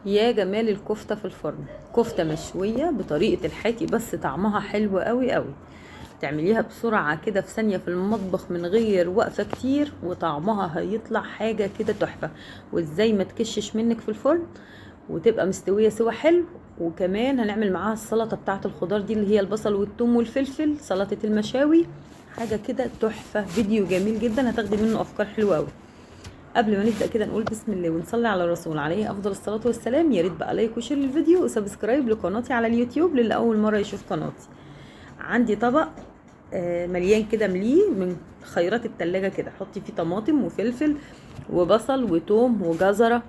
يا جمال الكفتة في الفرن. كفتة مشوية بطريقة الحاتي، بس طعمها حلو قوي قوي. تعمليها بسرعة كده في ثانية في المطبخ من غير وقفة كتير، وطعمها هيطلع حاجة كده تحفة. وازاي ما تكشش منك في الفرن وتبقى مستوية سوا حلو. وكمان هنعمل معاها السلطة بتاعة الخضار دي، اللي هي البصل والثوم والفلفل، سلطة المشاوي. حاجة كده تحفة. فيديو جميل جدا، هتاخدي منه افكار حلوة قوي. قبل ما نبدأ كده نقول بسم الله ونصلي على الرسول عليه أفضل الصلاة والسلام. يا ريت بقى لايك وشير للفيديو وسبسكرايب لقناتي على اليوتيوب للي أول مرة يشوف قناتي. عندي طبق مليان كده، مليه من خيرات التلاجة كده. حطي فيه طماطم وفلفل وبصل وتوم وجزرة،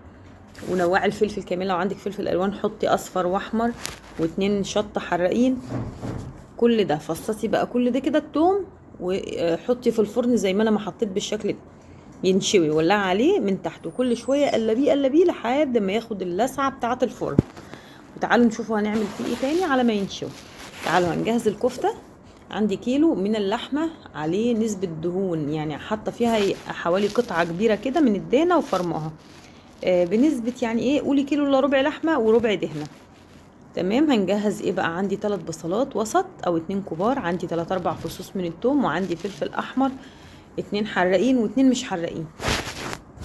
ونوعي الفلفل كمان لو عندك فلفل ألوان حطي أصفر وأحمر، واتنين شطة حراقين. كل ده فصصي بقى كل ده كده التوم، وحطي في الفرن زي ما انا ما حطيت بالشكل ده. ينشوي، ولع عليه من تحت، وكل شويه قلبيه قلبيه لحد ما ياخد اللسعه بتاعه الفرن. وتعالوا نشوفوا هنعمل فيه ايه تاني على ما ينشوي. تعالوا هنجهز الكفته. عندي كيلو من اللحمه، عليه نسبه دهون، يعني حاطه فيها حوالي قطعه كبيره كده من الدهنه وفرماها. بنسبه يعني ايه، قولي كيلو الا ربع لحمه وربع دهنه. تمام. هنجهز ايه بقى؟ عندي 3 بصلات وسط او 2 كبار، عندي 3 4 فصوص من الثوم، وعندي فلفل احمر 2 حراقين و2 مش حراقين،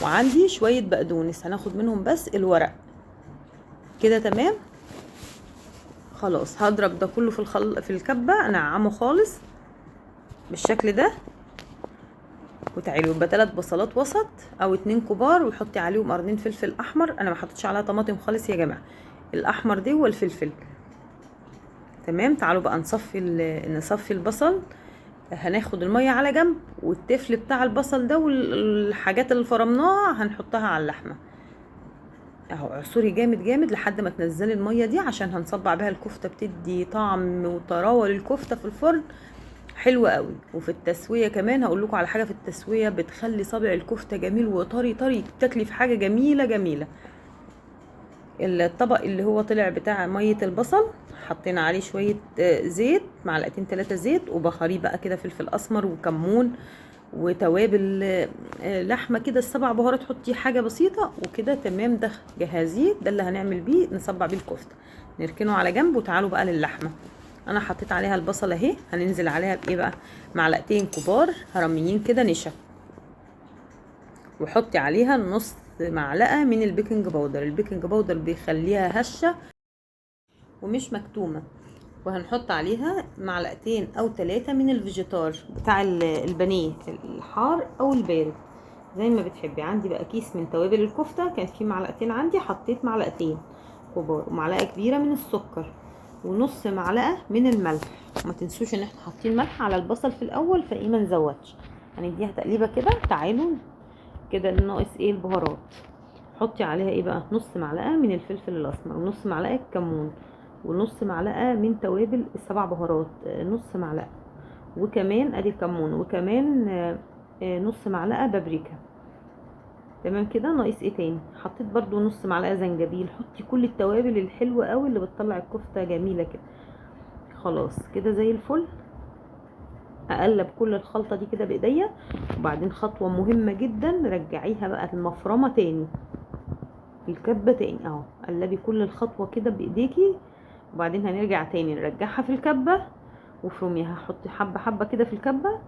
وعندي شوية بقدونس هناخد منهم بس الورق. كده تمام. خلاص هضرب ده كله في الكبة، انعمه خالص بالشكل ده. وتعالوا يبقى 3 بصلات وسط او 2 كبار، وحطي عليهم قرنين فلفل احمر. انا ما حطيتش عليها طماطم خالص يا جماعة، الاحمر دي والفلفل. تمام. تعالوا بقى نصفي البصل. هناخد المية على جنب، والتفل بتاع البصل ده والحاجات اللي فرمناها هنحطها على اللحمة. اهو اعصري جامد جامد لحد ما تنزلي المية دي، عشان هنصبع بيها الكفتة، بتدي طعم وطراوة للكفتة في الفرن حلوة قوي. وفي التسوية كمان هقول لكم على حاجة، في التسوية بتخلي صابع الكفتة جميل وطري طري، تاكلي في حاجة جميلة جميلة. الطبق اللي هو طلع بتاع مية البصل، حطينا عليه شوية زيت، معلقتين 3 زيت، وبخاريه بقى كده فلفل اسمر وكمون وتوابل لحمة كده، السبع بهارات حطي حاجة بسيطة وكده. تمام. ده جهازيه، ده اللي هنعمل بيه نصبع بيه الكفتة. نركنه على جنب، وتعالوا بقى للحمة. انا حطيت عليها البصل اهي، هننزل عليها بايه بقى؟ معلقتين كبار هرميين كده نشا، وحطي عليها نص معلقة من البيكنج باودر. البيكنج باودر بيخليها هشة ومش مكتومة. وهنحط عليها معلقتين او 3 من الفيجيتار بتاع البانيه، الحار او البارد زي ما بتحبي. عندي بقى كيس من توابل الكفتة، كان فيه معلقتين عندي، حطيت معلقتين كبار، ومعلقة كبيرة من السكر، ونص معلقة من الملح. وما تنسوش ان احنا حاطين ملح على البصل في الاول، فايه ما نزودش. هنديها تقليبة كده. تعالوا كده ناقص ايه؟ البهارات. حطي عليها ايه بقى؟ نص معلقه من الفلفل الاسمر، ونص معلقه كمون، ونص معلقه من توابل السبع بهارات، نص معلقه. وكمان ادي الكمون، وكمان نص معلقه بابريكا. تمام كده. ناقص ايه تاني؟ حطيت برضو نص معلقه زنجبيل. حطي كل التوابل الحلوه قوي اللي بتطلع الكفته جميله كده. خلاص كده زي الفل. اقلب كل الخلطه دي كده بايديا. وبعدين خطوه مهمه جدا، رجعيها بقى المفرمه تاني، الكبة تاني اهو. قلبي كل الخطوة كده بايديكي، وبعدين هنرجع تاني نرجعها في الكبة وفرميها. حطي حبة حبة كده في الكبة،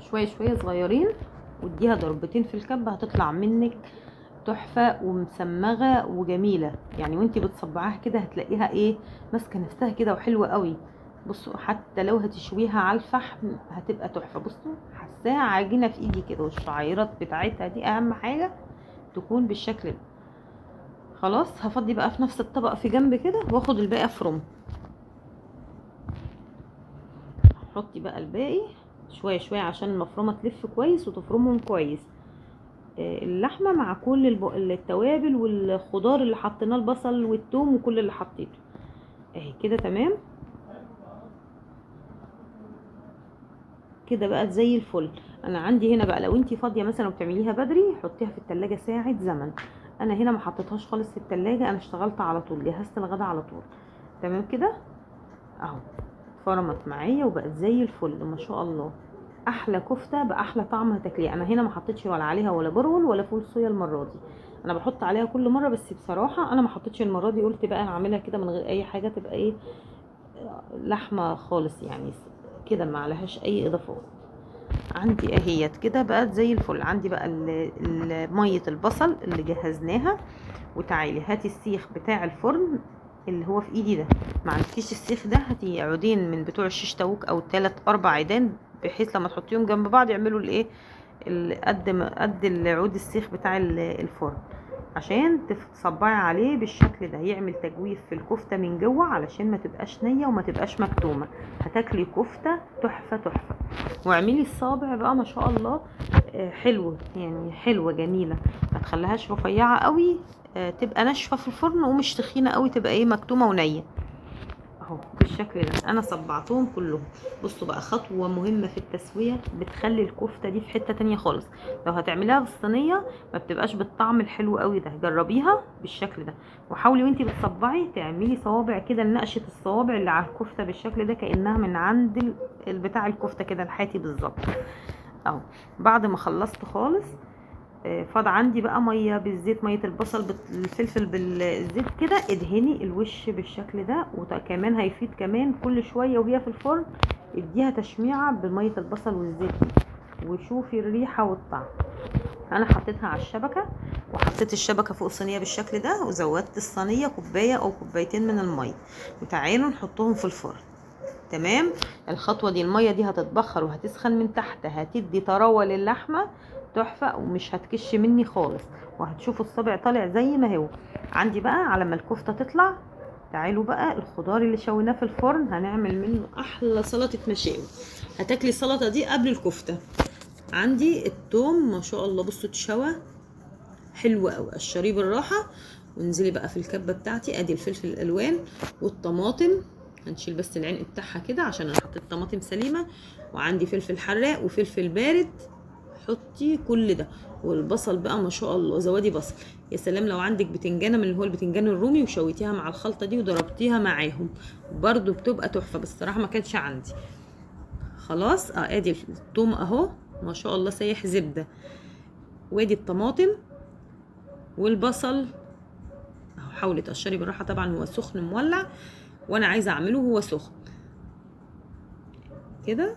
شوية شوية صغيرين، واديها ضربتين في الكبة، هتطلع منك تحفة ومسمغة وجميلة. يعني وانتي بتصبعيها كده هتلاقيها ايه، ماسكة نفسها كده وحلوة قوي. بصوا، حتى لو هتشويها على الفحم هتبقى تحفة. بصوا حساها عجينة في ايدي كده، والشعيرات بتاعتها دي اهم حاجة تكون بالشكل ده. خلاص هفضي بقى في نفس الطبق في جنب كده، واخد الباقي افرم. حطي بقى الباقي شويه شويه عشان المفرمه تلف كويس وتفرمهم كويس. اللحمه مع كل التوابل والخضار اللي حطيناه، البصل والثوم وكل اللي حطيته اهي كده. تمام كده بقى زي الفل. انا عندي هنا بقى، لو انتي فاضيه مثلا وبتعمليها بدري، حطيها في التلاجة ساعه زمن. انا هنا ما حطيتهاش خالص في التلاجة، انا اشتغلت على طول، جهزت الغدا على طول. تمام كده اهو. فرمت معايا وبقت زي الفل ما شاء الله. احلى كفته باحلى طعم هتاكليه. انا هنا ما حطيتش ولا عليها ولا برغل ولا فول صويا المره دي، انا بحط عليها كل مره، بس بصراحه انا ما حطيتش المره دي، قلت بقى هعملها كده من غير اي حاجه، تبقى ايه، لحمه خالص يعني كده، ما عليهاش اي اضافات. عندي اهيت كده بقت زي الفل. عندي بقى ميه البصل اللي جهزناها. وتعالي هاتي السيخ بتاع الفرن اللي هو في ايدي ده، ما عندكيش السيخ ده هاتي عودين من بتوع الشيش تاوك او 3-4 عيدان، بحيث لما تحطيهم جنب بعض يعملوا الايه، قد العود السيخ بتاع الفرن، عشان تصبعي عليه بالشكل ده، يعمل تجويف في الكفته من جوه علشان ما تبقاش نيه وما تبقاش مكتومه. هتاكلي كفته تحفه تحفه. واعملي الصابع بقى ما شاء الله حلوه يعني، حلوه جميله، ما تخليهاش رفيعه قوي تبقى ناشفه في الفرن، ومش تخينه قوي تبقى ايه، مكتومه ونيه. اهو بالشكل ده انا صبعتهم كلهم. بصوا بقى، خطوه مهمه في التسويه بتخلي الكفته دي في حته تانية خالص. لو هتعمليها في الصينيه ما بتبقاش بالطعم الحلو قوي ده، جربيها بالشكل ده، وحاولي وانتي بتصبعي تعملي صوابع كده، لنقشه الصوابع اللي على الكفته بالشكل ده، كانها من عند بتاع الكفته كده الحاتي بالظبط. اهو بعد ما خلصت خالص فاض عندي بقى ميه بالزيت، ميه البصل بالفلفل بالزيت كده، ادهني الوش بالشكل ده. وكمان هيفيد كمان كل شويه وهي في الفرن اديها تشميعه بميه البصل والزيت دي، وشوفي الريحه والطعم. انا حطيتها على الشبكه، وحطيت الشبكه فوق الصينيه بالشكل ده، وزودت الصينيه كوبايه او كوبايتين من الميه، وتعالوا نحطهم في الفرن. تمام. الخطوه دي الميه دي هتتبخر وهتسخن من تحت، هتدي طراوه للحمه تحفه، ومش هتكش مني خالص، وهتشوفوا الصابع طالع زي ما هو. عندي بقى على ما الكفته تطلع، تعالوا بقى الخضار اللي شويناه في الفرن هنعمل منه احلى سلطه مشاوي. هتاكلي السلطه دي قبل الكفته. عندي التوم ما شاء الله، بصوا اتشوى حلو قوي، قشريه بالراحه، وانزلي بقى في الكبه بتاعتي. ادي الفلفل الالوان والطماطم، هنشيل بس العلق بتاعها كده عشان انا حطيت طماطم سليمه، وعندي فلفل حراق وفلفل بارد، حطي كل ده. والبصل بقى ما شاء الله زوادي بصل. يا سلام لو عندك بتنجانه من اللي هو البتنجان الرومي وشويتيها مع الخلطه دي وضربتيها معاهم برضو بتبقى تحفه، بس الصراحه ما كانش عندي. خلاص ادي الثوم اهو ما شاء الله سايح زبده، وادي الطماطم والبصل اهو. حاولي تقشري بالراحه، طبعا هو سخن مولع وانا عايزه اعمله هو سخن كده.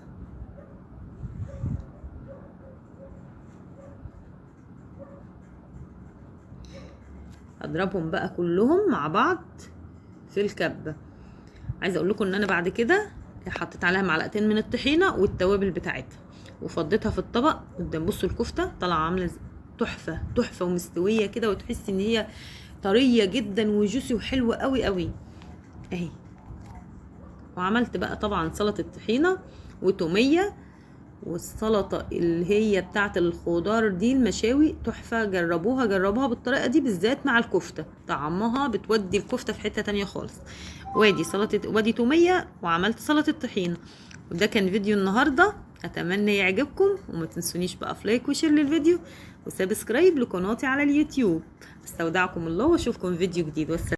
اضربهم بقى كلهم مع بعض في الكبه. عايزه اقول لكم ان انا بعد كده حطيت عليها معلقتين من الطحينه والتوابل بتاعتها، وفضيتها في الطبق قدام. بصوا الكفته طالعه عامله تحفه تحفه ومستويه كده، وتحسي ان هي طريه جدا وجوسي وحلوه قوي قوي اهي. وعملت بقى طبعا سلطه طحينه وتوميه، والسلطه اللي هي بتاعه الخضار دي المشاوي تحفه. جربوها بالطريقه دي بالذات مع الكفته، طعمها بتودي الكفته في حته تانية خالص. وادي سلطه، وادي توميه، وعملت سلطه طحينه. وده كان فيديو النهارده، اتمنى يعجبكم، وما تنسونيش بقى في لايك وشير للفيديو وسبسكرايب لقناتي على اليوتيوب. استودعكم الله واشوفكم في فيديو جديد. والسلام.